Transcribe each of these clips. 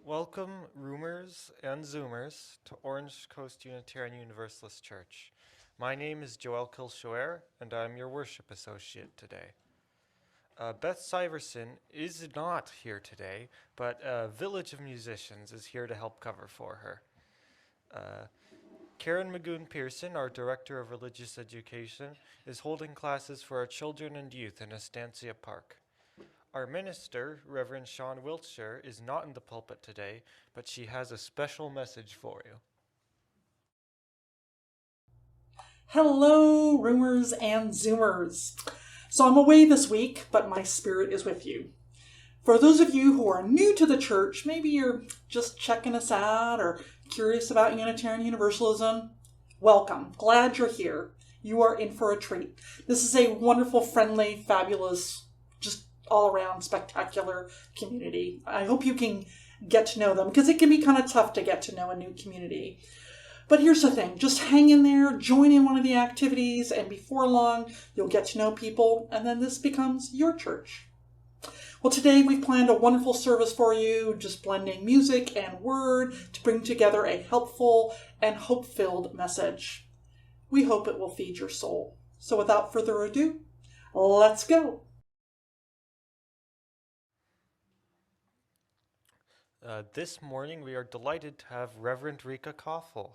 Welcome, Roomers and Zoomers, to Orange Coast Unitarian Universalist Church. My name is Joel Kilshoer, and I'm your worship associate today. Beth Syverson is not here today, but Village of Musicians is here to help cover for her. Karen Magoon Pearson, our Director of Religious Education, is holding classes for our children and youth in Estancia Park. Our minister, Reverend Sean Wiltshire, is not in the pulpit today, but she has a special message for you. Hello, Roomers and Zoomers. So I'm away this week, but my spirit is with you. For those of you who are new to the church, maybe you're just checking us out or curious about Unitarian Universalism, welcome. Glad you're here. You are in for a treat. This is a wonderful, friendly, fabulous, just all-around spectacular community. I hope you can get to know them, because it can be kind of tough to get to know a new community. But here's the thing, just hang in there, join in one of the activities, and before long, you'll get to know people, and then this becomes your church. Well, today we've planned a wonderful service for you, just blending music and word to bring together a helpful and hope-filled message. We hope it will feed your soul. So without further ado, let's go. This morning we are delighted to have Reverend Rica Kaufel.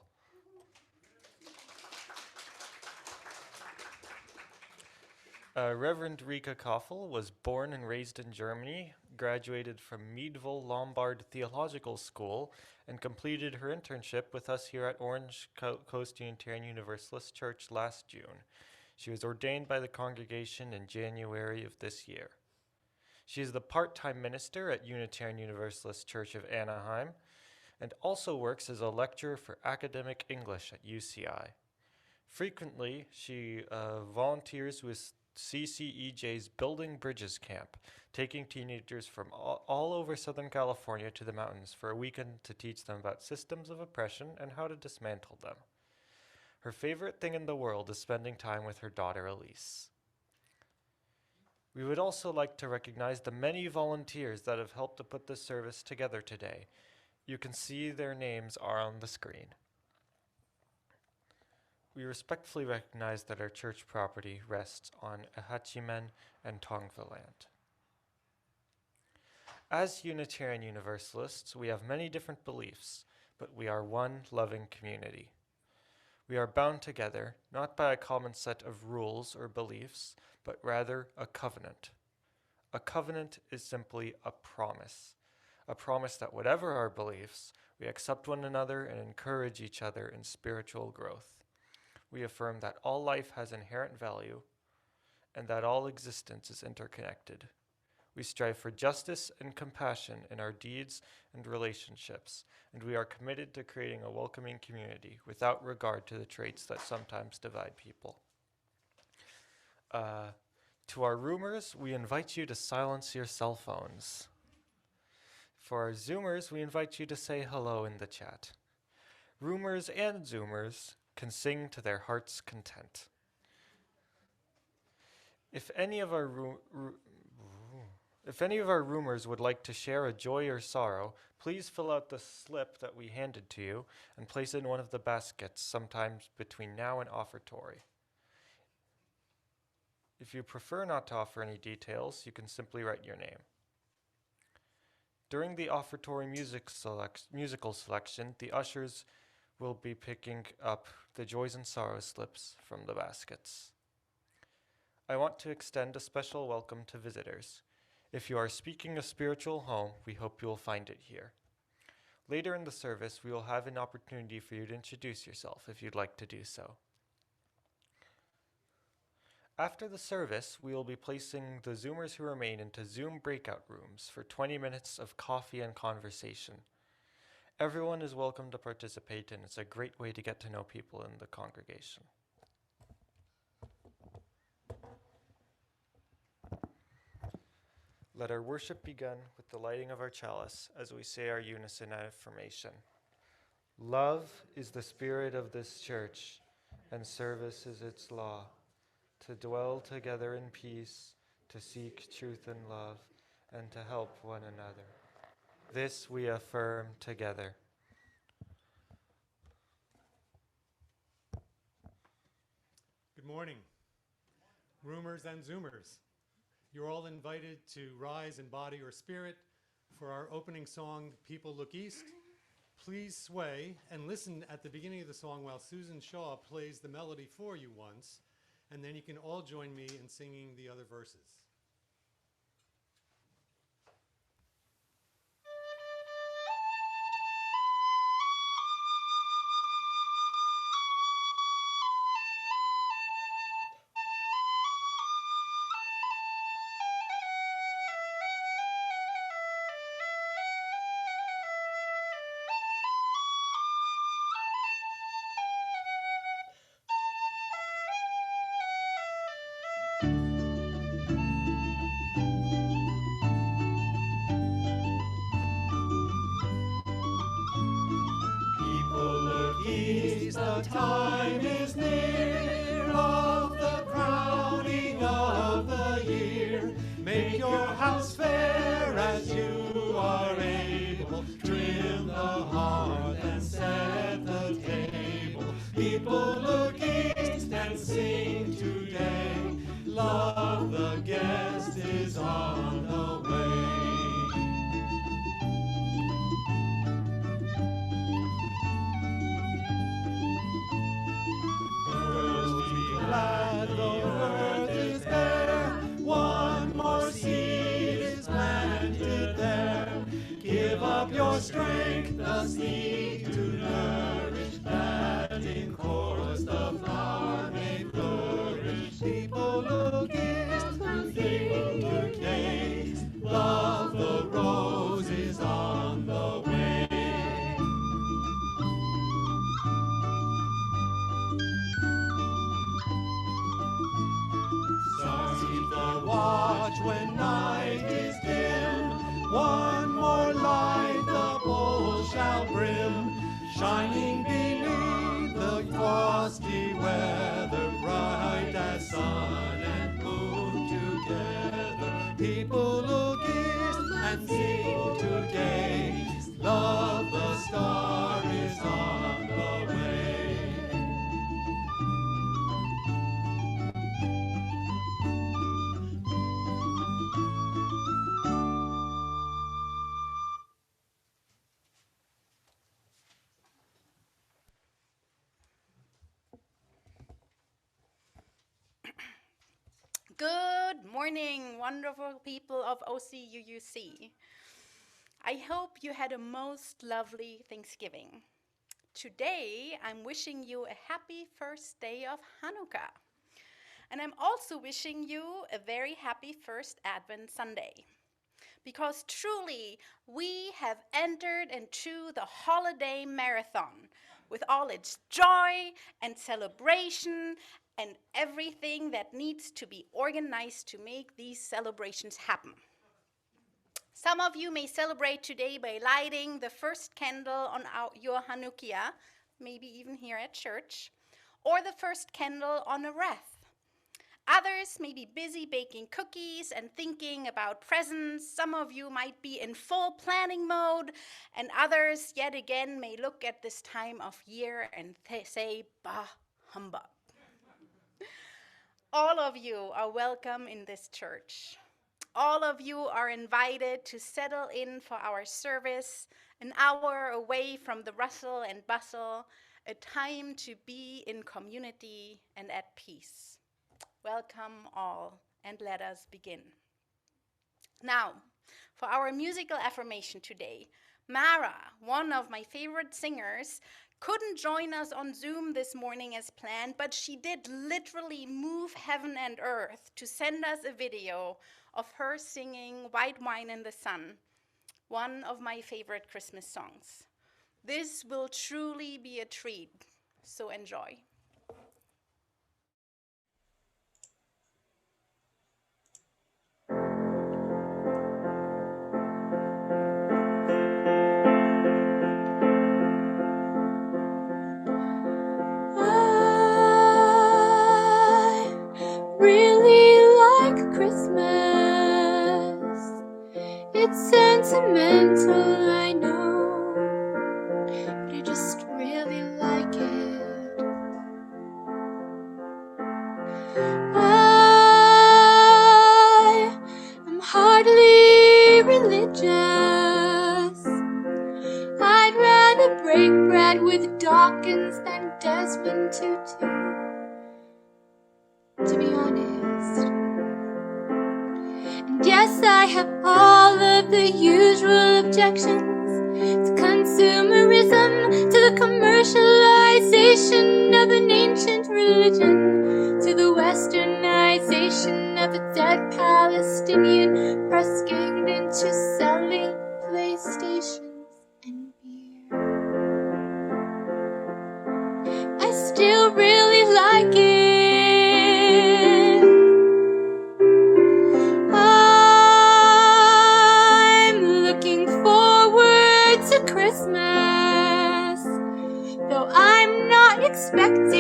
Reverend Rica Kaufel was born and raised in Germany, graduated from Meadville Lombard Theological School, and completed her internship with us here at Orange Coast Unitarian Universalist Church last June. She was ordained by the congregation in January of this year. She is the part-time minister at Unitarian Universalist Church of Anaheim and also works as a lecturer for academic English at UCI. Frequently, she volunteers with CCEJ's Building Bridges Camp, taking teenagers from all over Southern California to the mountains for a weekend to teach them about systems of oppression and how to dismantle them. Her favorite thing in the world is spending time with her daughter Elise. We would also like to recognize the many volunteers that have helped to put this service together today. You can see their names are on the screen. We respectfully recognize that our church property rests on Ahachimen and Tongva land. As Unitarian Universalists, we have many different beliefs, but we are one loving community. We are bound together, not by a common set of rules or beliefs, but rather a covenant. A covenant is simply a promise that whatever our beliefs, we accept one another and encourage each other in spiritual growth. We affirm that all life has inherent value and that all existence is interconnected. We strive for justice and compassion in our deeds and relationships, and we are committed to creating a welcoming community without regard to the traits that sometimes divide people. To our roomers, we invite you to silence your cell phones. For our Zoomers, we invite you to say hello in the chat. Roomers and Zoomers can sing to their heart's content. If any of our roomers would like to share a joy or sorrow, please fill out the slip that we handed to you and place it in one of the baskets sometimes between now and offertory. If you prefer not to offer any details, you can simply write your name. During the offertory musical selection, the ushers will be picking up the joys and sorrows slips from the baskets. I want to extend a special welcome to visitors. If you are seeking a spiritual home, we hope you will find it here. Later in the service, we will have an opportunity for you to introduce yourself if you'd like to do so. After the service, we will be placing the Zoomers who remain into Zoom breakout rooms for 20 minutes of coffee and conversation. Everyone is welcome to participate, and it's a great way to get to know people in the congregation. Let our worship begin with the lighting of our chalice as we say our unison affirmation. Love is the spirit of this church, and service is its law. To dwell together in peace, to seek truth and love, and to help one another. This we affirm together. Good morning, Roomers and Zoomers. You're all invited to rise in body or spirit for our opening song, People Look East. Please sway and listen at the beginning of the song while Susan Shaw plays the melody for you once, and then you can all join me in singing the other verses. The time is near of the crowning of the year. Make your house fair as you are able. Trim the hearth and set the table. People look east and sing today. Love, the guest is on the way. Glad the earth is bare, one more seed is planted there. Give up your strength, the seed to nourish, that in course the flower may flourish. People look east and think look east, love the rose is on the way. Keep the watch when night is dim. One more light the bowl shall brim, shining beneath the frosty weather, bright as sun and moon together. People look east and seem to gaze. Love, the star is on the way. Good morning, wonderful people of OCUUC. I hope you had a most lovely Thanksgiving. Today, I'm wishing you a happy first day of Hanukkah. And I'm also wishing you a very happy first Advent Sunday. Because truly, we have entered into the holiday marathon with all its joy and celebration and everything that needs to be organized to make these celebrations happen. Some of you may celebrate today by lighting the first candle on your Hanukkah, maybe even here at church, or the first candle on a wreath. Others may be busy baking cookies and thinking about presents. Some of you might be in full planning mode, and others, yet again, may look at this time of year and say, bah, humbug. All of you are welcome in this church. All of you are invited to settle in for our service, an hour away from the rustle and bustle, a time to be in community and at peace. Welcome all, and let us begin. Now, for our musical affirmation today, Mara, one of my favorite singers, couldn't join us on Zoom this morning as planned, but she did literally move heaven and earth to send us a video of her singing White Wine in the Sun, one of my favorite Christmas songs. This will truly be a treat, so enjoy. It's sentimental with Dawkins than Desmond Tutu, to be honest. And yes, I have all of the usual objections to consumerism, to the commercialization of an ancient religion, to the westernization of a dead Palestinian press ganged into selling PlayStations and beer. I still really like it. I'm looking forward to Christmas, though I'm not expecting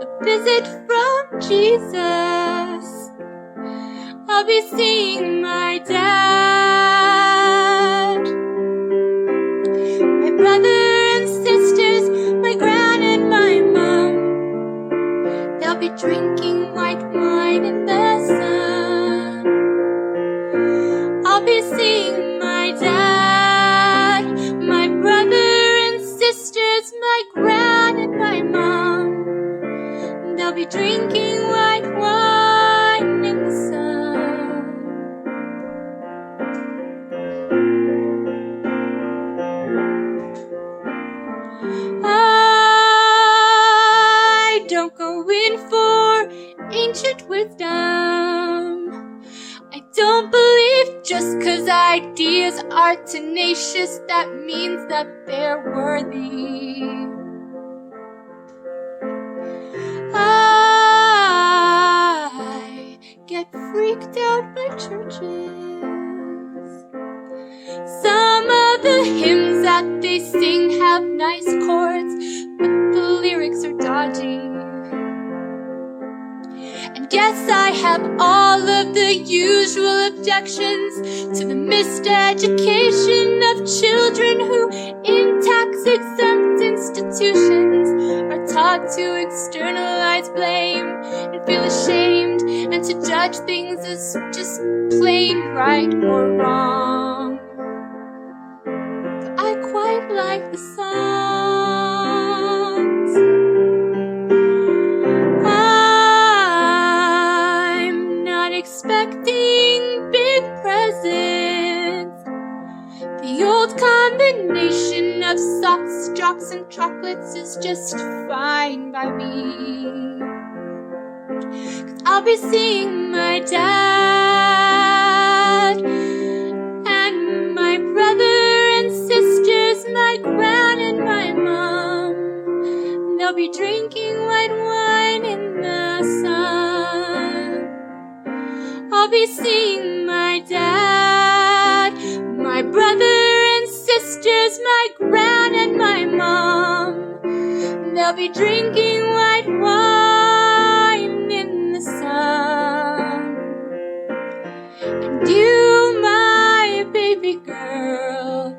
a visit from Jesus. I'll be seeing my dad, my brother and sisters, my gran and my mom. They'll be drinking white wine in the sun. I'll be seeing my dad, my brother and sisters, my gran and my mom. They'll be drinking white wine in the sun. I don't go in for ancient wisdom. I don't believe just 'cause ideas are tenacious, that means that they're worthy. I get freaked out by churches. Some of the hymns that they sing have nice chords, but the lyrics are dodgy. And yes, I have all of the usual objections to the miseducation of children who, in tax-exempt institutions, are taught to externalize blame and feel ashamed and to judge things as just plain right or wrong. But I quite like the songs. I'm not expecting big presents. The old combination of socks, jocks, and chocolates is just fine by me. 'Cause I'll be seeing my dad and my brother and sisters, my gran and my mom. They'll be drinking white wine in the sun. I'll be seeing my dad, my brother and sisters, my gran and my mom. They'll be drinking white wine in the sun. And you, my baby girl,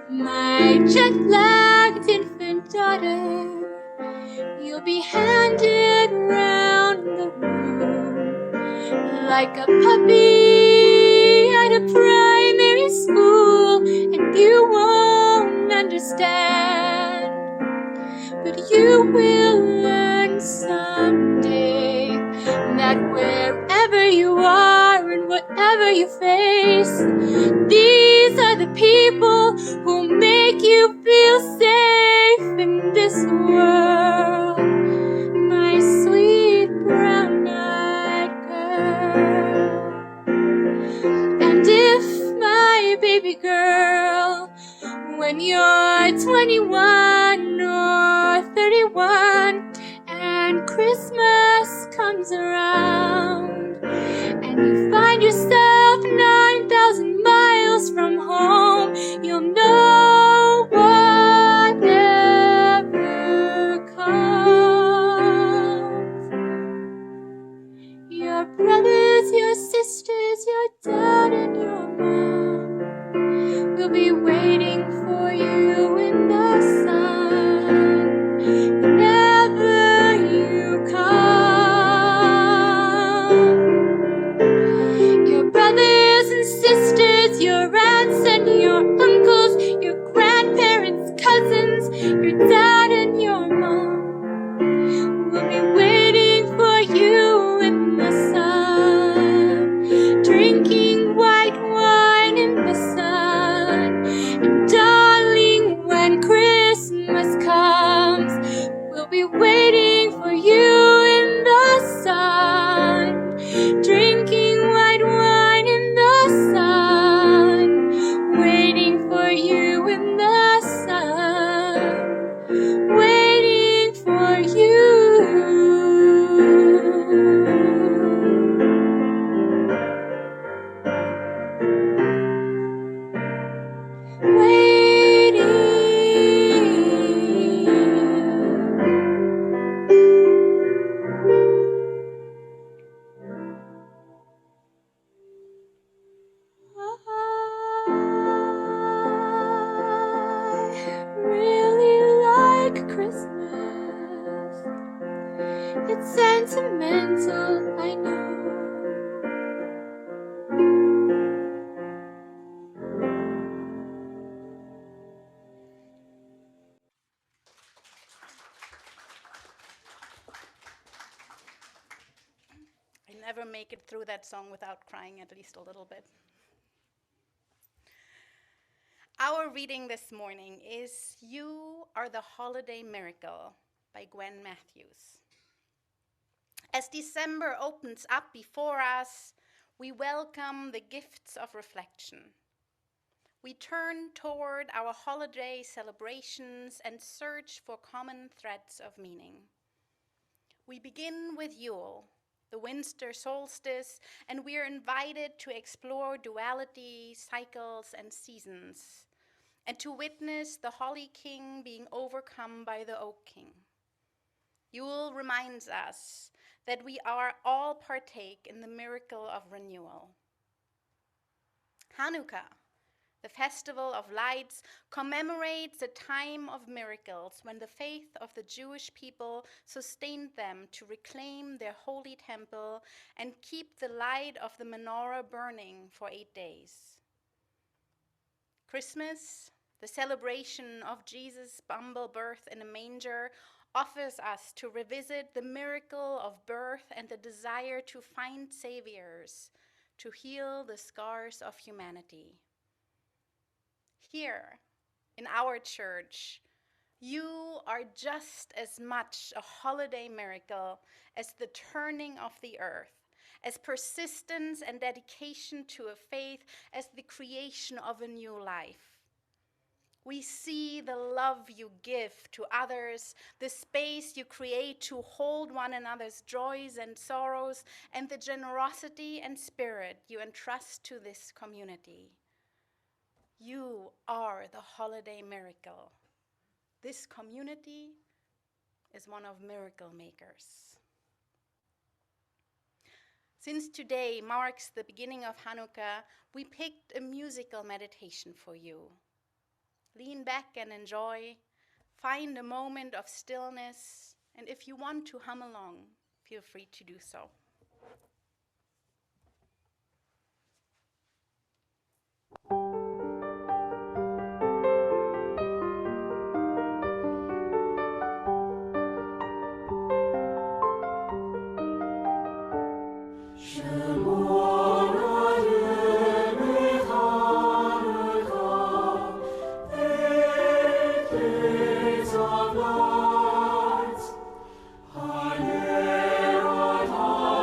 my jet-lagged infant daughter, you'll be handed round the room like a puppy at a primary school, and you won't understand, but you will learn someday that wherever you are and whatever you face, these are the people who make you feel safe in this world, my sweet brown-eyed girl. And if, my baby girl, when you're 21 or 31 and Christmas comes around and you find yourself 9,000 miles from home, you'll know whatever comes. Your brothers, your sisters, your dad and your mom will be waiting for you in the sun whenever you come. Your brothers ever make it through that song without crying at least a little bit. Our reading this morning is You Are the Holiday Miracle by Gwen Matthews. As December opens up before us, we welcome the gifts of reflection. We turn toward our holiday celebrations and search for common threads of meaning. We begin with Yule, the winter solstice, and we are invited to explore duality, cycles, and seasons, and to witness the Holly King being overcome by the Oak King. Yule reminds us that we are all partake in the miracle of renewal. Hanukkah, the festival of lights, commemorates a time of miracles when the faith of the Jewish people sustained them to reclaim their holy temple and keep the light of the menorah burning for 8 days. Christmas, the celebration of Jesus' humble birth in a manger, offers us to revisit the miracle of birth and the desire to find saviors, to heal the scars of humanity. Here, in our church, you are just as much a holiday miracle as the turning of the earth, as persistence and dedication to a faith as the creation of a new life. We see the love you give to others, the space you create to hold one another's joys and sorrows, and the generosity and spirit you entrust to this community. You are the holiday miracle. This community is one of miracle makers. Since today marks the beginning of Hanukkah, we picked a musical meditation for you. Lean back and enjoy. Find a moment of stillness, and if you want to hum along, feel free to do so. Of lights, higher on high.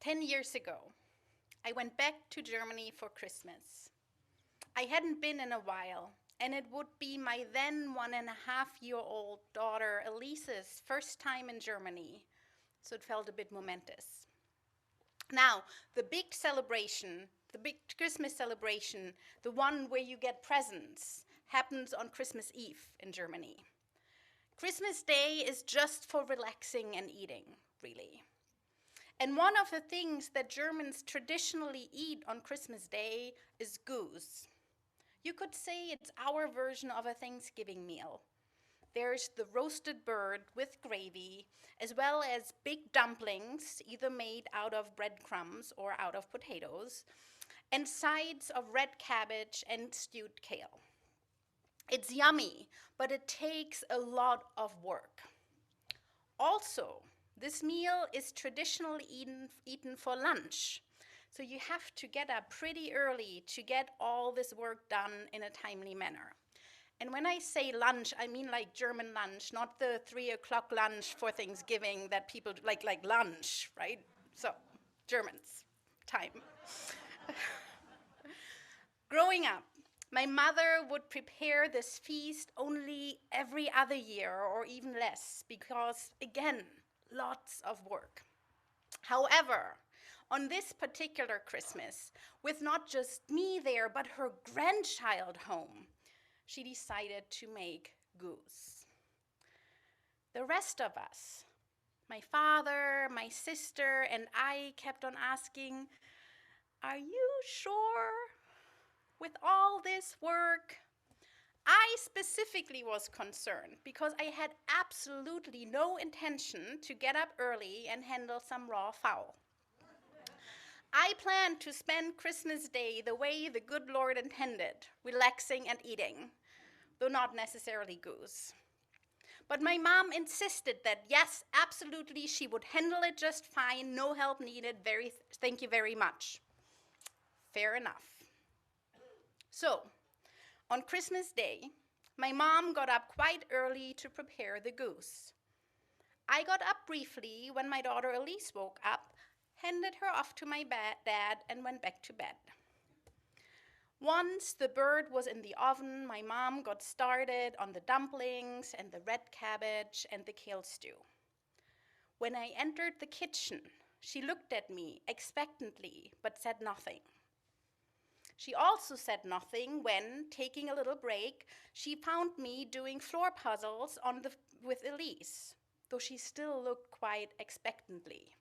10 years ago, I went back to Germany for Christmas. I hadn't been in a while, and it would be my then 1.5-year-old daughter Elise's first time in Germany, so it felt a bit momentous. Now, the big celebration, the big Christmas celebration, the one where you get presents, happens on Christmas Eve in Germany. Christmas Day is just for relaxing and eating, really. And one of the things that Germans traditionally eat on Christmas Day is goose. You could say it's our version of a Thanksgiving meal. There's the roasted bird with gravy, as well as big dumplings, either made out of breadcrumbs or out of potatoes, and sides of red cabbage and stewed kale. It's yummy, but it takes a lot of work. Also, this meal is traditionally eaten for lunch, so you have to get up pretty early to get all this work done in a timely manner. And when I say lunch, I mean like German lunch, not the 3 o'clock lunch for Thanksgiving that people do, like lunch, right? So, Germans, time. Growing up, my mother would prepare this feast only every other year or even less because, again, lots of work. However, on this particular Christmas, with not just me there, but her grandchild home, she decided to make goose. The rest of us, my father, my sister, and I kept on asking, "Are you sure? With all this work?" I specifically was concerned because I had absolutely no intention to get up early and handle some raw fowl. I planned to spend Christmas Day the way the good Lord intended, relaxing and eating, though not necessarily goose. But my mom insisted that yes, absolutely, she would handle it just fine, no help needed, thank you very much. Fair enough. So, on Christmas Day, my mom got up quite early to prepare the goose. I got up briefly when my daughter Elise woke up, handed her off to my dad, and went back to bed. Once the bird was in the oven, my mom got started on the dumplings and the red cabbage and the kale stew. When I entered the kitchen, she looked at me expectantly, but said nothing. She also said nothing when, taking a little break, she found me doing floor puzzles with Elise, though she still looked quite expectantly.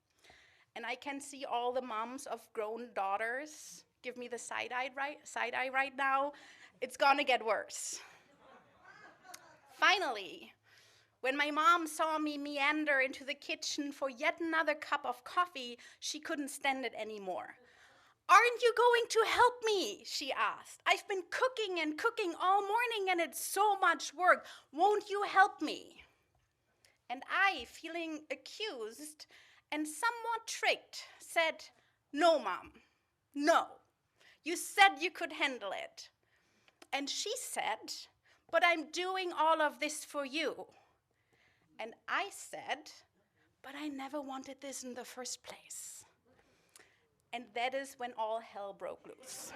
And I can see all the moms of grown daughters give me the side eye right now. It's gonna get worse. Finally, when my mom saw me meander into the kitchen for yet another cup of coffee, she couldn't stand it anymore. "Aren't you going to help me?" she asked. "I've been cooking and cooking all morning and it's so much work. Won't you help me?" And I, feeling accused and somewhat tricked, said, "No, Mom, no. You said you could handle it." And she said, "But I'm doing all of this for you." And I said, "But I never wanted this in the first place." And that is when all hell broke loose.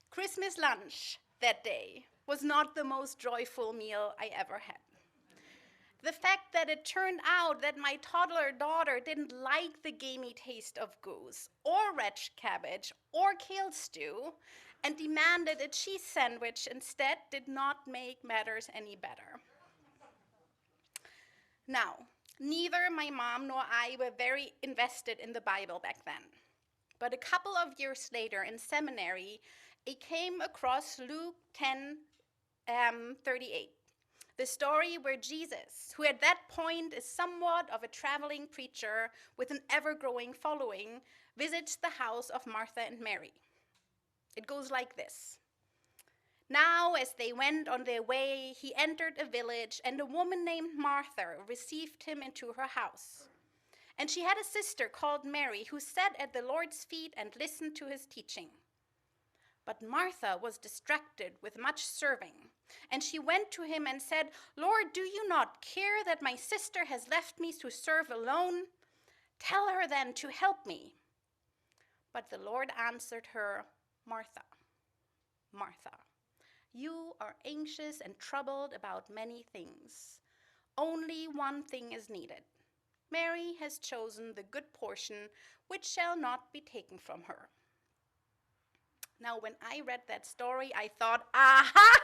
Christmas lunch that day was not the most joyful meal I ever had. The fact that it turned out that my toddler daughter didn't like the gamey taste of goose or red cabbage or kale stew and demanded a cheese sandwich instead did not make matters any better. Now, neither my mom nor I were very invested in the Bible back then. But a couple of years later in seminary, I came across Luke 10:38, the story where Jesus, who at that point is somewhat of a traveling preacher with an ever-growing following, visits the house of Martha and Mary. It goes like this. "Now, as they went on their way, he entered a village, and a woman named Martha received him into her house. And she had a sister called Mary, who sat at the Lord's feet and listened to his teaching. But Martha was distracted with much serving, And she went to him and said, "Lord, do you not care that my sister has left me to serve alone? Tell her then to help me." But the Lord answered her, "Martha, Martha, you are anxious and troubled about many things. Only one thing is needed. Mary has chosen the good portion, which shall not be taken from her." Now, when I read that story, I thought, aha!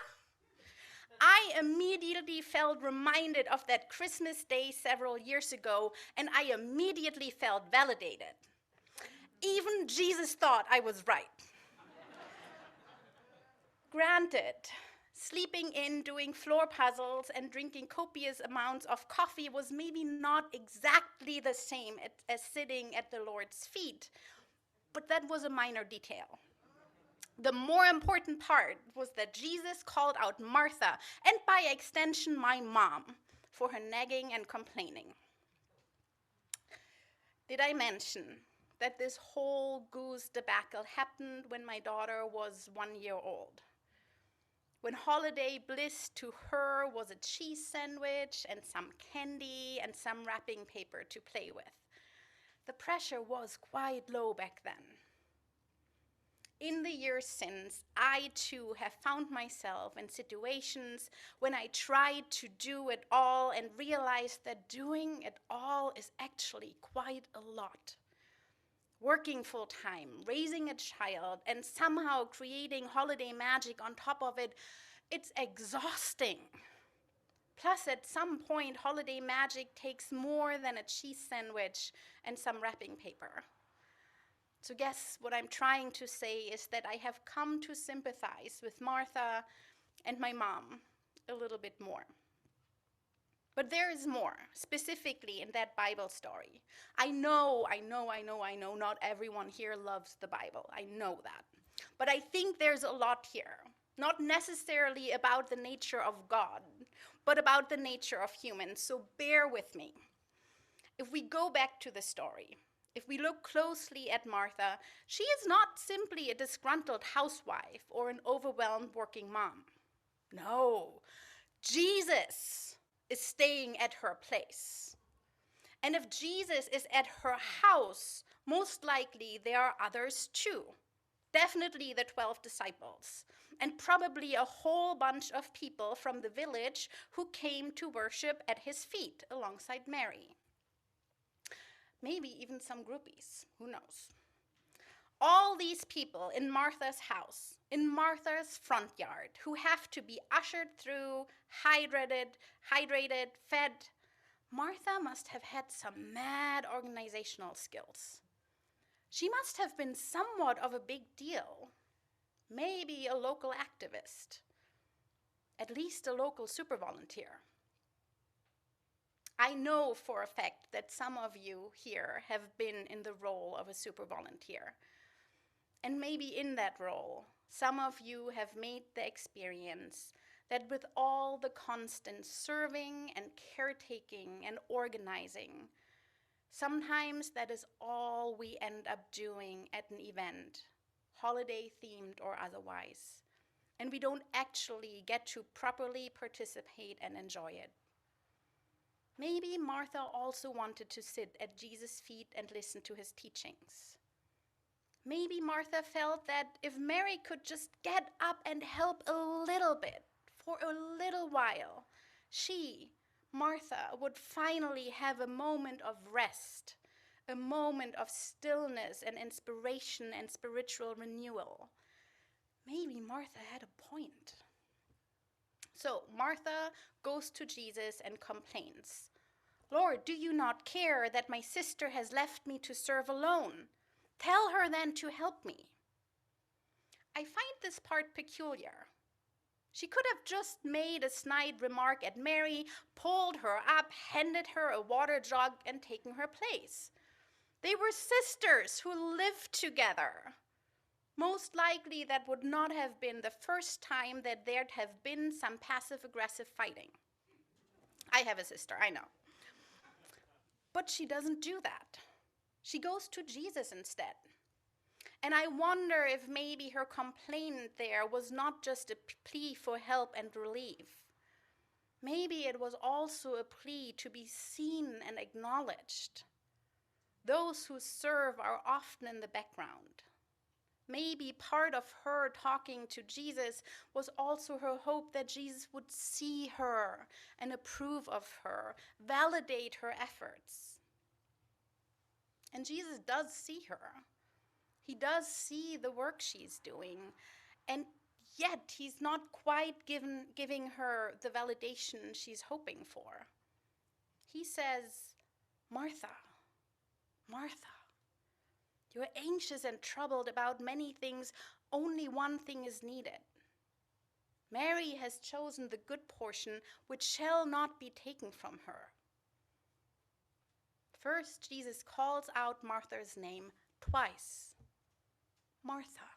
I immediately felt reminded of that Christmas day several years ago, and I immediately felt validated. Even Jesus thought I was right. Granted, sleeping in, doing floor puzzles, and drinking copious amounts of coffee was maybe not exactly the same as sitting at the Lord's feet, but that was a minor detail. The more important part was that Jesus called out Martha, and by extension my mom, for her nagging and complaining. Did I mention that this whole goose debacle happened when my daughter was 1 year old? When holiday bliss to her was a cheese sandwich and some candy and some wrapping paper to play with. The pressure was quite low back then. In the years since, I too have found myself in situations when I tried to do it all and realized that doing it all is actually quite a lot. Working full time, raising a child, and somehow creating holiday magic on top of it, it's exhausting. Plus, at some point, holiday magic takes more than a cheese sandwich and some wrapping paper. So guess what I'm trying to say is that I have come to sympathize with Martha and my mom a little bit more. But there is more, specifically in that Bible story. I know, not everyone here loves the Bible. I know that. But I think there's a lot here, not necessarily about the nature of God, but about the nature of humans. So bear with me. If we go back to the story, if we look closely at Martha, she is not simply a disgruntled housewife or an overwhelmed working mom. No, Jesus is staying at her place. And if Jesus is at her house, most likely there are others too. Definitely the 12 disciples, and probably a whole bunch of people from the village who came to worship at his feet alongside Mary. Maybe even some groupies, who knows? All these people in Martha's house, in Martha's front yard, who have to be ushered through, hydrated, fed. Martha must have had some mad organizational skills. She must have been somewhat of a big deal. Maybe a local activist. At least a local super volunteer. I know for a fact that some of you here have been in the role of a super volunteer. And maybe in that role, some of you have made the experience that with all the constant serving and caretaking and organizing, sometimes that is all we end up doing at an event, holiday themed or otherwise, and we don't actually get to properly participate and enjoy it. Maybe Martha also wanted to sit at Jesus' feet and listen to his teachings. Maybe Martha felt that if Mary could just get up and help a little bit, for a little while, she, Martha, would finally have a moment of rest, a moment of stillness and inspiration and spiritual renewal. Maybe Martha had a point. So Martha goes to Jesus and complains, "Lord, do you not care that my sister has left me to serve alone? Tell her then to help me." I find this part peculiar. She could have just made a snide remark at Mary, pulled her up, handed her a water jug, and taken her place. They were sisters who lived together. Most likely that would not have been the first time that there'd have been some passive-aggressive fighting. I have a sister, I know. But she doesn't do that. She goes to Jesus instead. And I wonder if maybe her complaint there was not just a plea for help and relief. Maybe it was also a plea to be seen and acknowledged. Those who serve are often in the background. Maybe part of her talking to Jesus was also her hope that Jesus would see her and approve of her, validate her efforts. And Jesus does see her. He does see the work she's doing, and yet he's not quite giving her the validation she's hoping for. He says, "Martha, Martha, you're anxious and troubled about many things. Only one thing is needed. Mary has chosen the good portion, which shall not be taken from her." First, Jesus calls out Martha's name twice. "Martha,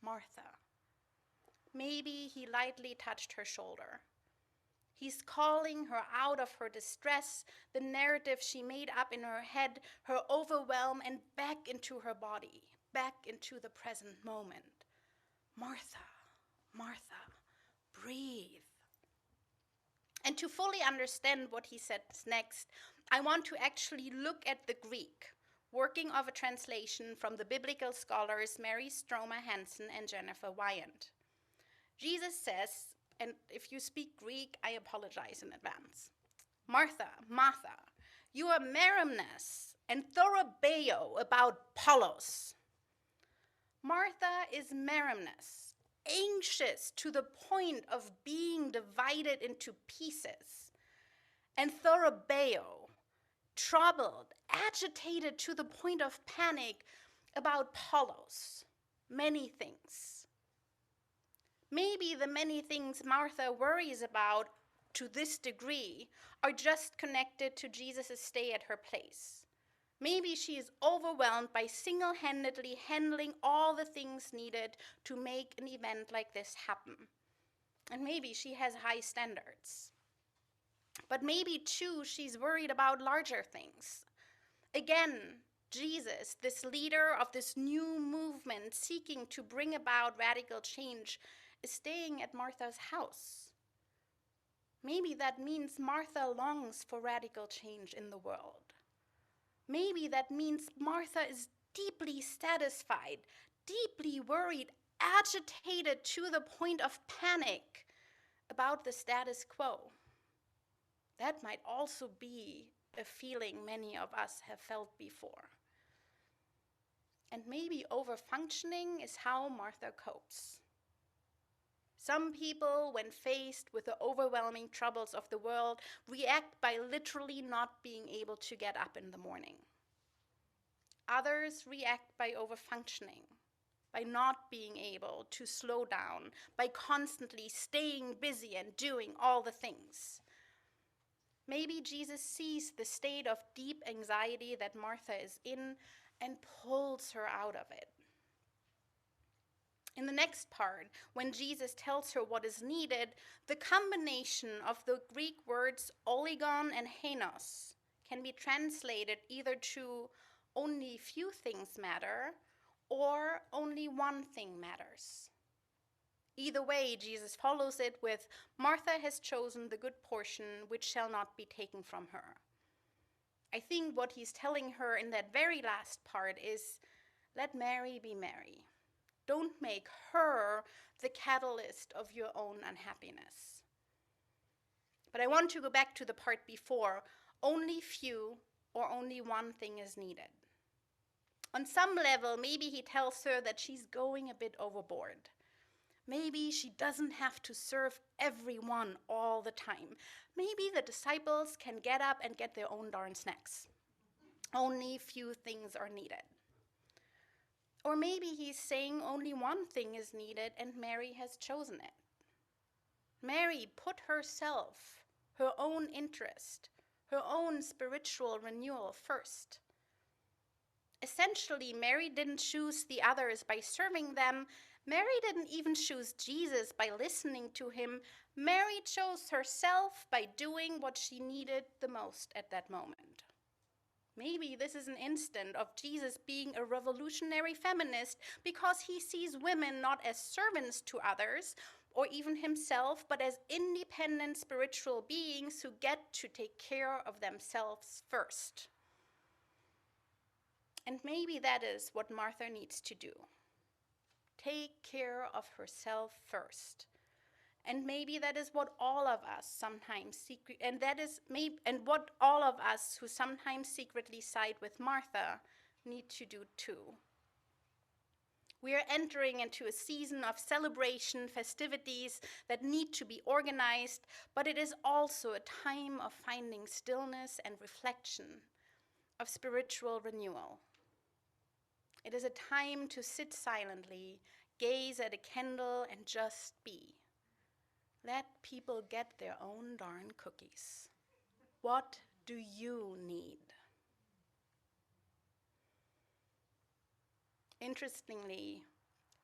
Martha." Maybe he lightly touched her shoulder. He's calling her out of her distress, the narrative she made up in her head, her overwhelm, and back into her body, back into the present moment. "Martha, Martha, breathe." And to fully understand what he says next, I want to actually look at the Greek, working of a translation from the biblical scholars Mary Stroma Hansen and Jennifer Wyant. Jesus says, and if you speak Greek, I apologize in advance. "Martha, Martha, you are merimnus and thorobeo about Polos." Martha is merimnus, anxious to the point of being divided into pieces, and thorobeo, troubled, agitated to the point of panic about Polos, many things. Maybe the many things Martha worries about to this degree are just connected to Jesus' stay at her place. Maybe she is overwhelmed by single-handedly handling all the things needed to make an event like this happen. And maybe she has high standards. But maybe, too, she's worried about larger things. Again, Jesus, this leader of this new movement seeking to bring about radical change, is staying at Martha's house. Maybe that means Martha longs for radical change in the world. Maybe that means Martha is deeply satisfied, deeply worried, agitated to the point of panic about the status quo. That might also be a feeling many of us have felt before. And maybe overfunctioning is how Martha copes. Some people, when faced with the overwhelming troubles of the world, react by literally not being able to get up in the morning. Others react by overfunctioning, by not being able to slow down, by constantly staying busy and doing all the things. Maybe Jesus sees the state of deep anxiety that Martha is in and pulls her out of it. In the next part, when Jesus tells her what is needed, the combination of the Greek words oligon and henos can be translated either to only few things matter or only one thing matters. Either way, Jesus follows it with, "Martha has chosen the good portion which shall not be taken from her." I think what he's telling her in that very last part is, let Mary be Mary. Don't make her the catalyst of your own unhappiness. But I want to go back to the part before. Only few or only one thing is needed. On some level, maybe he tells her that she's going a bit overboard. Maybe she doesn't have to serve everyone all the time. Maybe the disciples can get up and get their own darn snacks. Only few things are needed. Or maybe he's saying only one thing is needed and Mary has chosen it. Mary put herself, her own interest, her own spiritual renewal first. Essentially, Mary didn't choose the others by serving them. Mary didn't even choose Jesus by listening to him. Mary chose herself by doing what she needed the most at that moment. Maybe this is an instant of Jesus being a revolutionary feminist because he sees women not as servants to others or even himself, but as independent spiritual beings who get to take care of themselves first. And maybe that is what Martha needs to do. Take care of herself first. And maybe that is what all of us sometimes what all of us who sometimes secretly side with Martha need to do too. We are entering into a season of celebration, festivities that need to be organized, but it is also a time of finding stillness and reflection, of spiritual renewal. It is a time to sit silently, gaze at a candle, and just be. Let people get their own darn cookies. What do you need? Interestingly,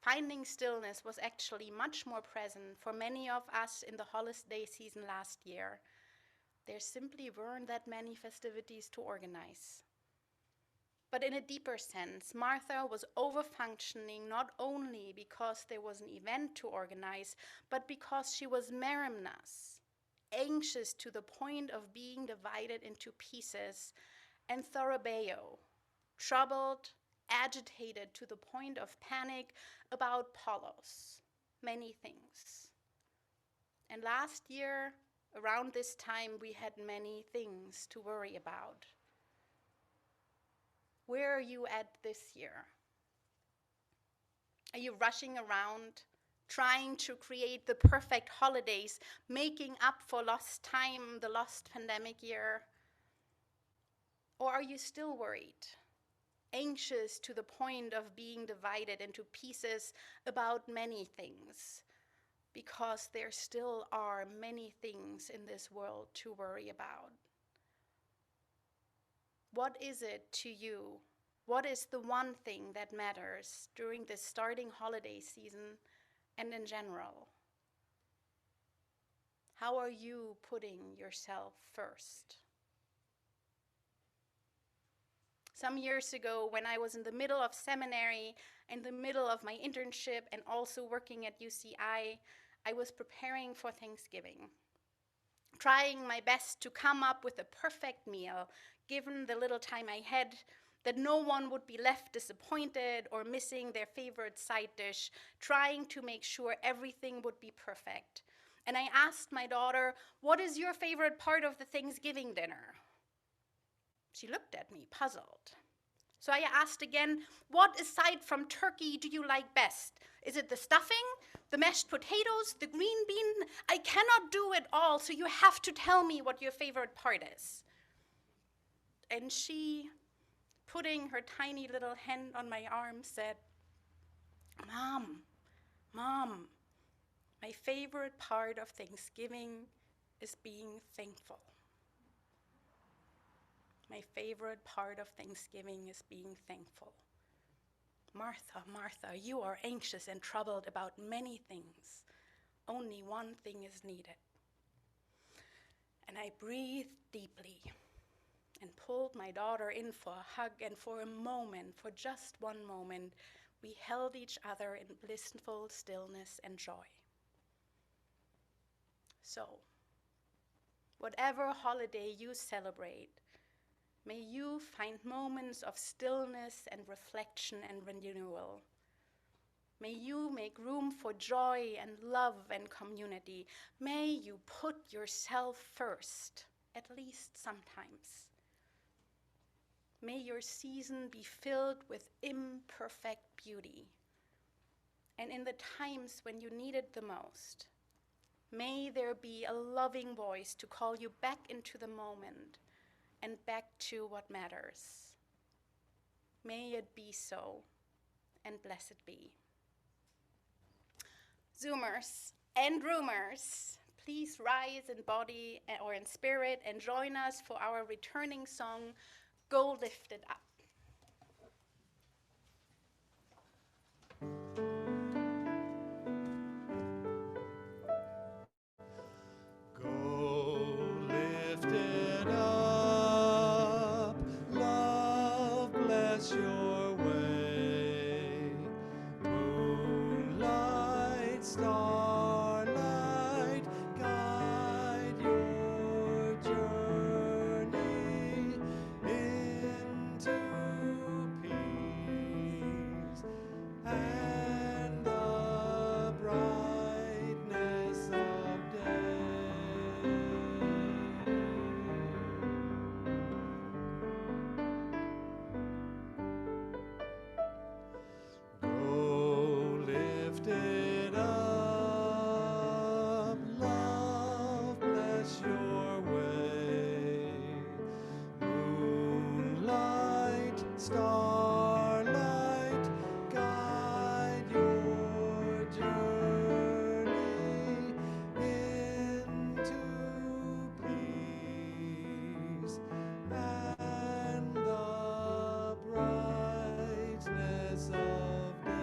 finding stillness was actually much more present for many of us in the holiday season last year. There simply weren't that many festivities to organize. But in a deeper sense, Martha was over-functioning not only because there was an event to organize, but because she was merimnas, anxious to the point of being divided into pieces, and thorabeo, troubled, agitated to the point of panic about polos, many things. And last year, around this time, we had many things to worry about. Where are you at this year? Are you rushing around, trying to create the perfect holidays, making up for lost time, the lost pandemic year? Or are you still worried, anxious to the point of being divided into pieces about many things? Because there still are many things in this world to worry about. What is it to you? What is the one thing that matters during this starting holiday season and in general? How are you putting yourself first? Some years ago, when I was in the middle of seminary, in the middle of my internship, and also working at UCI, I was preparing for Thanksgiving, trying my best to come up with a perfect meal, given the little time I had, that no one would be left disappointed or missing their favorite side dish, trying to make sure everything would be perfect. And I asked my daughter, "What is your favorite part of the Thanksgiving dinner?" She looked at me, puzzled. So I asked again, "What aside from turkey do you like best? Is it the stuffing, the mashed potatoes, the green bean? I cannot do it all, so you have to tell me what your favorite part is." And she, putting her tiny little hand on my arm, said, Mom, my favorite part of Thanksgiving is being thankful. My favorite part of Thanksgiving is being thankful. Martha, Martha, you are anxious and troubled about many things. Only one thing is needed." And I breathed deeply and pulled my daughter in for a hug, and for a moment, for just one moment, we held each other in blissful stillness and joy. So, whatever holiday you celebrate, may you find moments of stillness and reflection and renewal. May you make room for joy and love and community. May you put yourself first, at least sometimes. May your season be filled with imperfect beauty. And in the times when you need it the most, may there be a loving voice to call you back into the moment and back to what matters. May it be so, and blessed be. Zoomers and roomers, please rise in body or in spirit and join us for our returning song, Go Lifted Up. Go lifted up, love. bless your way. Moonlight, starlight, guide your journey into peace and the brightness of day. Go lift it up, love bless your way. Moonlight, starlight, guide your journey into peace and the brightness of day.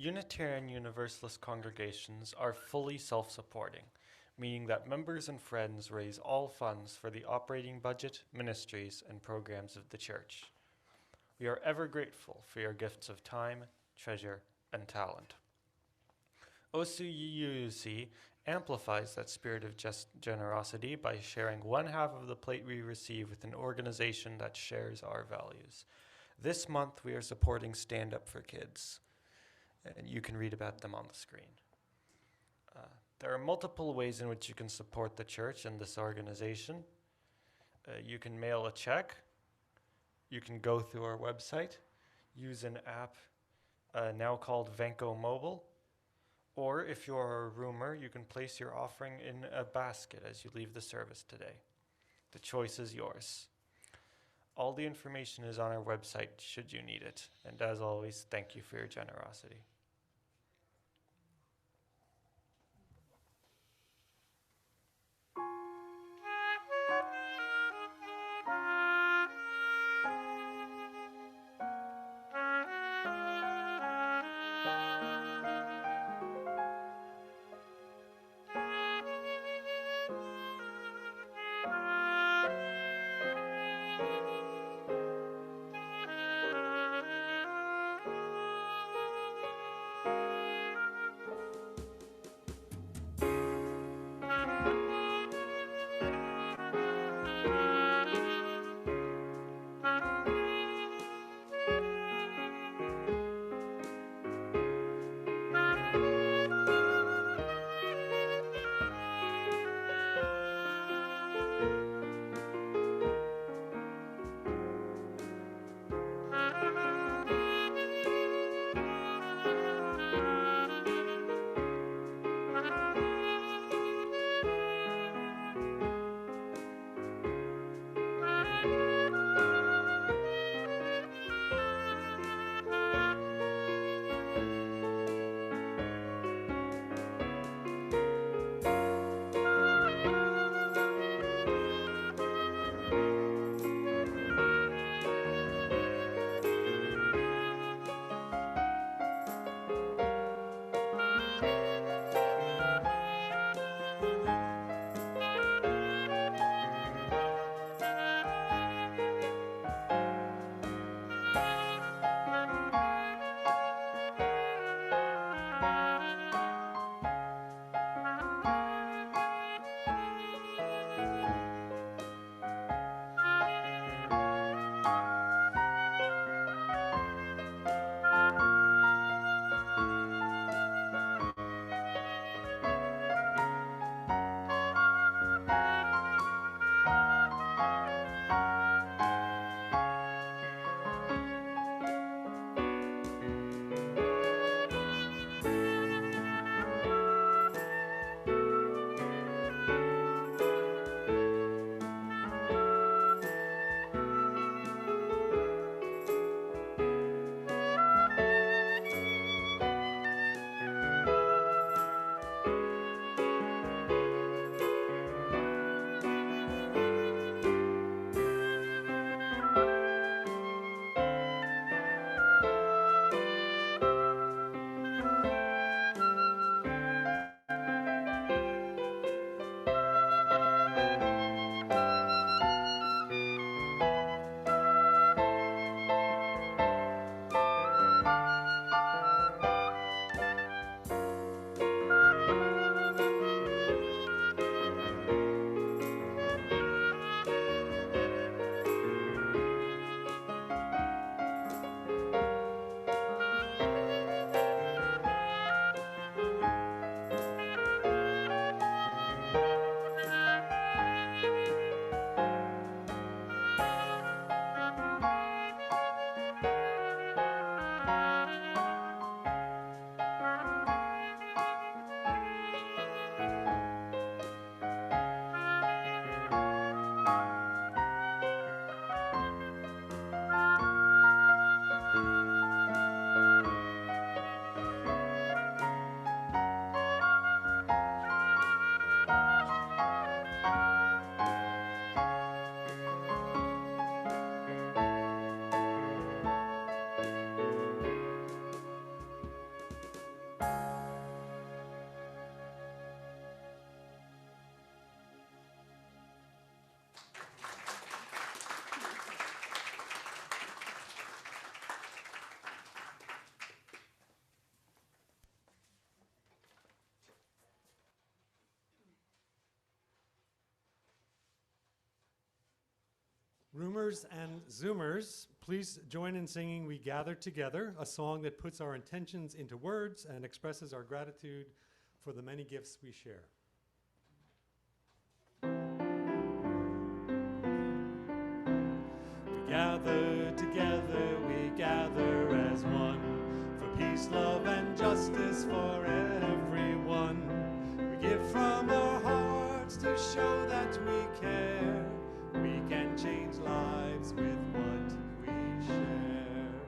Unitarian Universalist congregations are fully self-supporting, meaning that members and friends raise all funds for the operating budget, ministries, and programs of the church. We are ever grateful for your gifts of time, treasure, and talent. OCUUC amplifies that spirit of generosity by sharing one half of the plate we receive with an organization that shares our values. This month we are supporting Stand Up for Kids, and you can read about them on the screen. There are multiple ways in which you can support the church and this organization. You can mail a check, you can go through our website, use an app now called Venco Mobile, or if you are a roomer, you can place your offering in a basket as you leave the service today. The choice is yours. All the information is on our website should you need it, and as always, thank you for your generosity. Roomers and Zoomers, please join in singing We Gather Together, a song that puts our intentions into words and expresses our gratitude for the many gifts we share. We gather together, we gather as one, for peace, love, and justice for everyone. We give from our hearts to show that we care. We can change lives with what we share.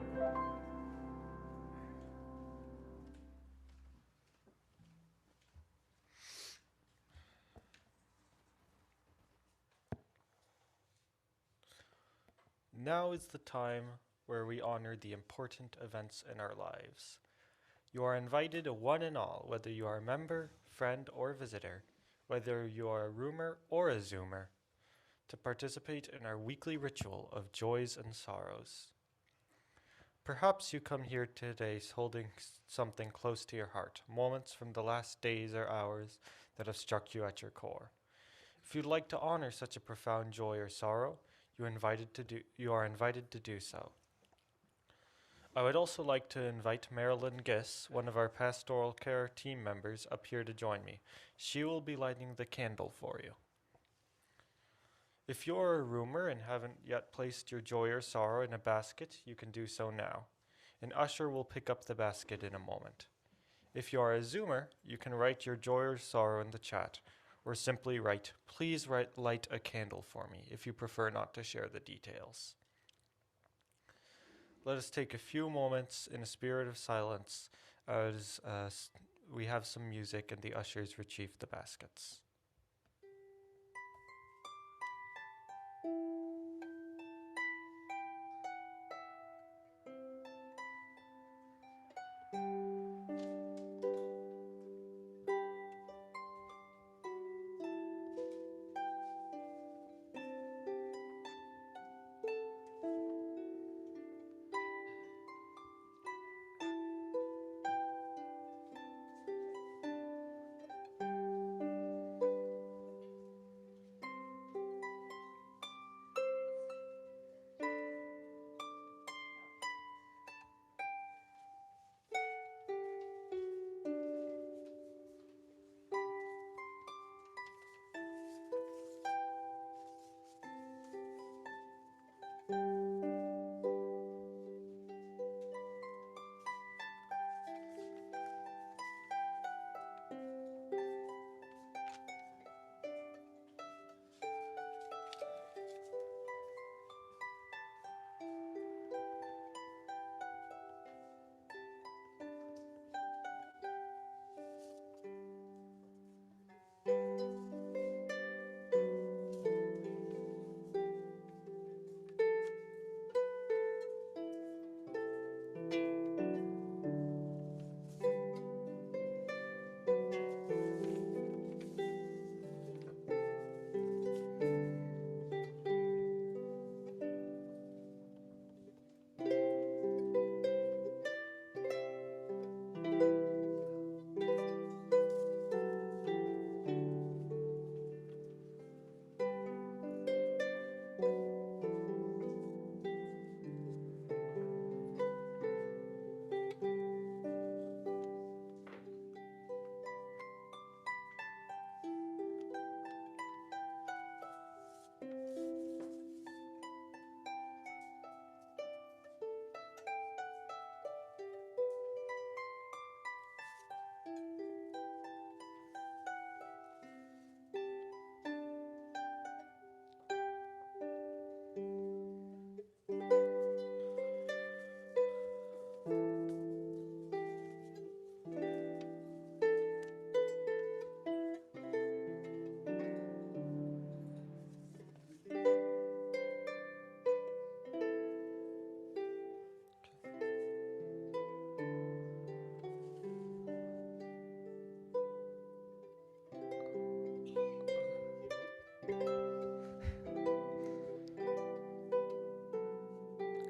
Now is the time where we honor the important events in our lives. You are invited, one and all, whether you are a member, friend, or visitor, whether you are a roomer or a zoomer, to participate in our weekly ritual of joys and sorrows. Perhaps you come here today holding something close to your heart, moments from the last days or hours that have struck you at your core. If you'd like to honor such a profound joy or sorrow, you are invited to do so. I would also like to invite Marilyn Giss, one of our pastoral care team members, up here to join me. She will be lighting the candle for you. If you're a roomer and haven't yet placed your joy or sorrow in a basket, you can do so now. An usher will pick up the basket in a moment. If you are a zoomer, you can write your joy or sorrow in the chat, or simply write, "Please light a candle for me," if you prefer not to share the details. Let us take a few moments in a spirit of silence as we have some music and the ushers retrieve the baskets.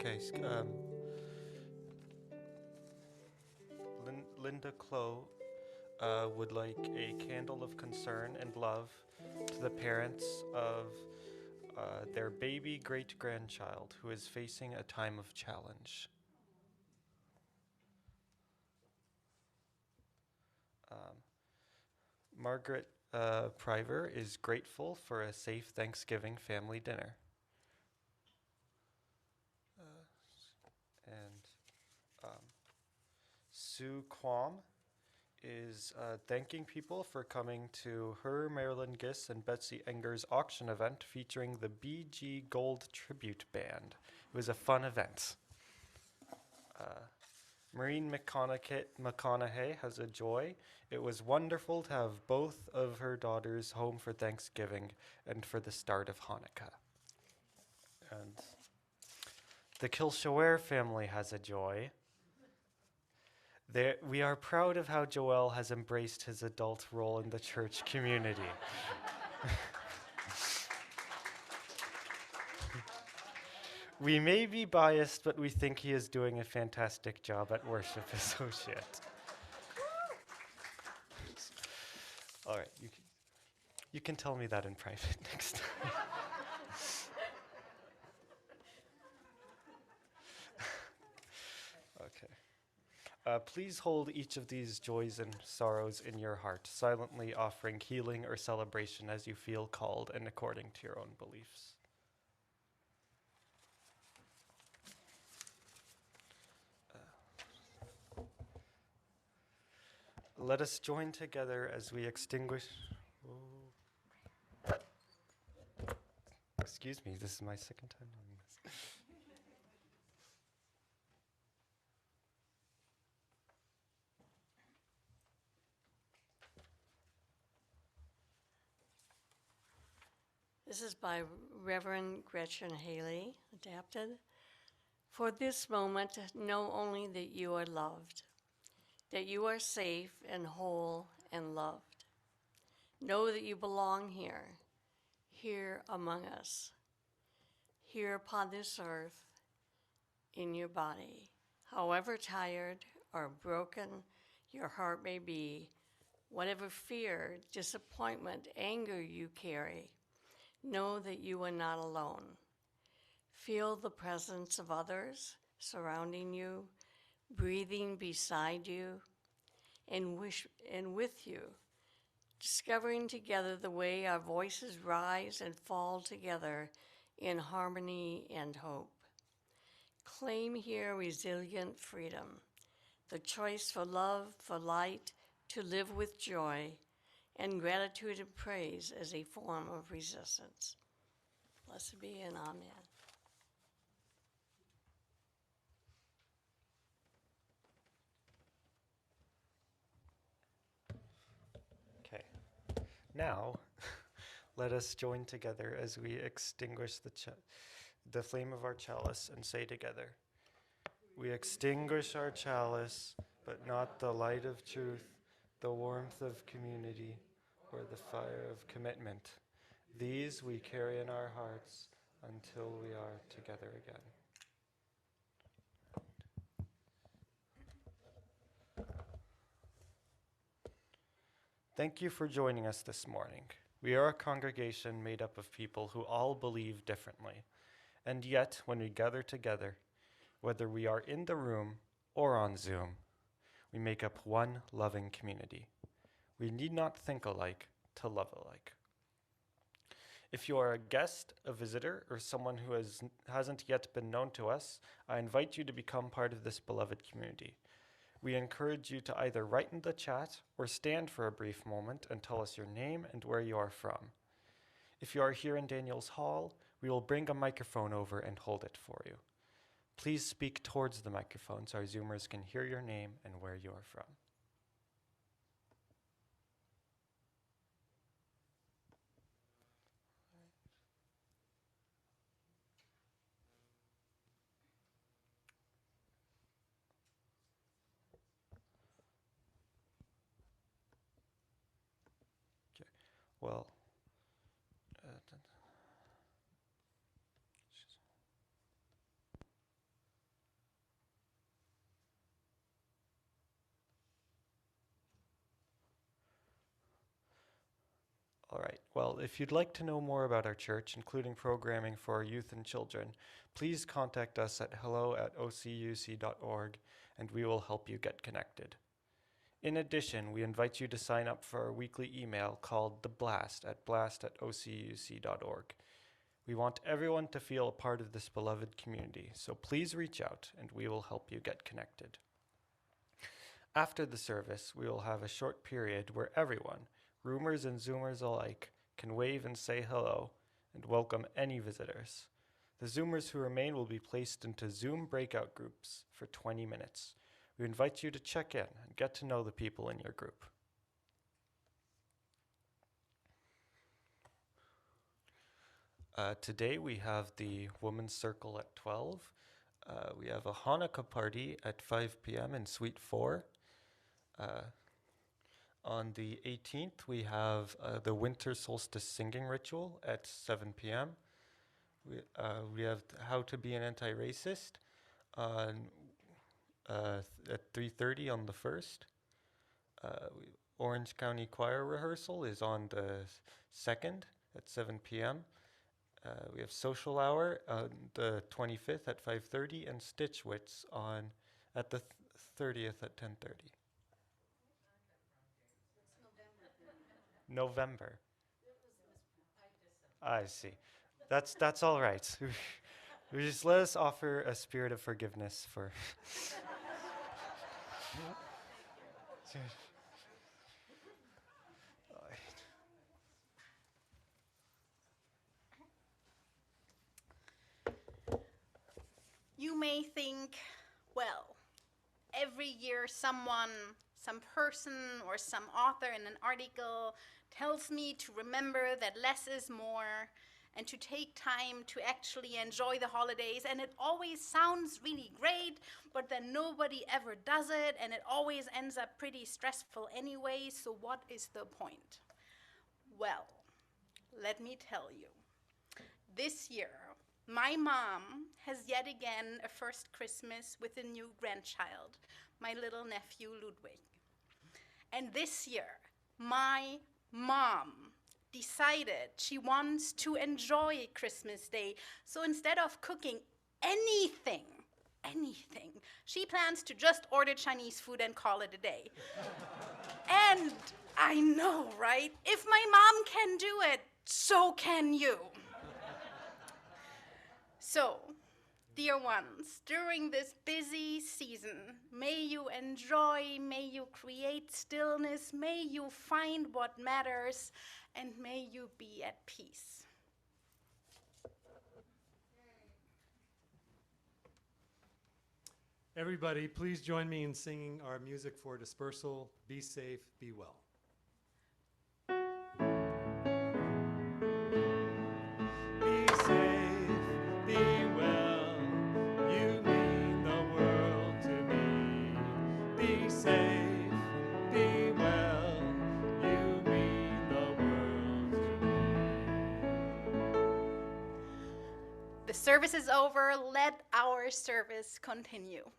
Okay, Linda Clow would like a candle of concern and love to the parents of their baby great-grandchild who is facing a time of challenge. Margaret Priver is grateful for a safe Thanksgiving family dinner. And Sue Quam is thanking people for coming to her, Marilyn Giss, and Betsy Enger's auction event featuring the BG Gold Tribute Band. It was a fun event. Maureen McConaughey has a joy. It was wonderful to have both of her daughters home for Thanksgiving and for the start of Hanukkah. And the Kilshaware family has a joy. We are proud of how Joel has embraced his adult role in the church community. We may be biased, but we think he is doing a fantastic job at worship associate. All right, you can tell me that in private next time. Okay. Please hold each of these joys and sorrows in your heart, silently offering healing or celebration as you feel called and according to your own beliefs. Let us join together as we extinguish. Oh. Excuse me, this is my second time doing this. This is by Reverend Gretchen Haley, adapted. For this moment, know only that you are loved, that you are safe and whole and loved. Know that you belong here, here among us, here upon this earth, in your body. However tired or broken your heart may be, whatever fear, disappointment, anger you carry, know that you are not alone. Feel the presence of others surrounding you, breathing beside you, and with you, discovering together the way our voices rise and fall together in harmony and hope. Claim here resilient freedom, the choice for love, for light, to live with joy, and gratitude and praise as a form of resistance. Blessed be and amen. Okay. Now, let us join together as we extinguish the flame of our chalice and say together, we extinguish our chalice, but not the light of truth, the warmth of community, or the fire of commitment. These we carry in our hearts until we are together again. Thank you for joining us this morning. We are a congregation made up of people who all believe differently. And yet, when we gather together, whether we are in the room or on Zoom, we make up one loving community. We need not think alike to love alike. If you are a guest, a visitor, or someone who hasn't yet been known to us, I invite you to become part of this beloved community. We encourage you to either write in the chat or stand for a brief moment and tell us your name and where you are from. If you are here in Daniel's Hall, we will bring a microphone over and hold it for you. Please speak towards the microphone so our Zoomers can hear your name and where you are from. Okay. Well, All right. Well, if you'd like to know more about our church, including programming for our youth and children, please contact us at hello@ocuc.org and we will help you get connected. In addition, we invite you to sign up for our weekly email called The Blast at blast@ocuc.org. We want everyone to feel a part of this beloved community, so please reach out and we will help you get connected. After the service, we will have a short period where everyone, Roomers and Zoomers alike, can wave and say hello and welcome any visitors. The Zoomers who remain will be placed into Zoom breakout groups for 20 minutes. We invite you to check in and get to know the people in your group. Today we have the Women's Circle at 12. We have a Hanukkah party at 5 p.m. in Suite 4. On the 18th, we have the Winter Solstice Singing Ritual at 7 p.m. We have How to Be an Anti-Racist on, at 3:30 on the 1st. Orange County Choir Rehearsal is on the 2nd at 7 p.m. We have Social Hour on the 25th at 5:30 and Stitchwits at the 30th at 10:30. November. I see. That's all right. We just let us offer a spirit of forgiveness for. You may think, well, every year some person or some author in an article tells me to remember that less is more and to take time to actually enjoy the holidays, and it always sounds really great, but then nobody ever does it, and it always ends up pretty stressful anyway, so what is the point? Well, let me tell you. This year, my mom has yet again a first Christmas with a new grandchild, my little nephew Ludwig. And this year, my mom decided she wants to enjoy Christmas Day. So instead of cooking anything, she plans to just order Chinese food and call it a day. And I know, right? If my mom can do it, so can you. So, dear ones, during this busy season, may you enjoy, may you create stillness, may you find what matters, and may you be at peace. Everybody, please join me in singing our music for dispersal, Be Safe, Be Well. Be safe, be well, you mean the world to me. Be safe, be well, you mean the world to me. The service is over. Let our service continue.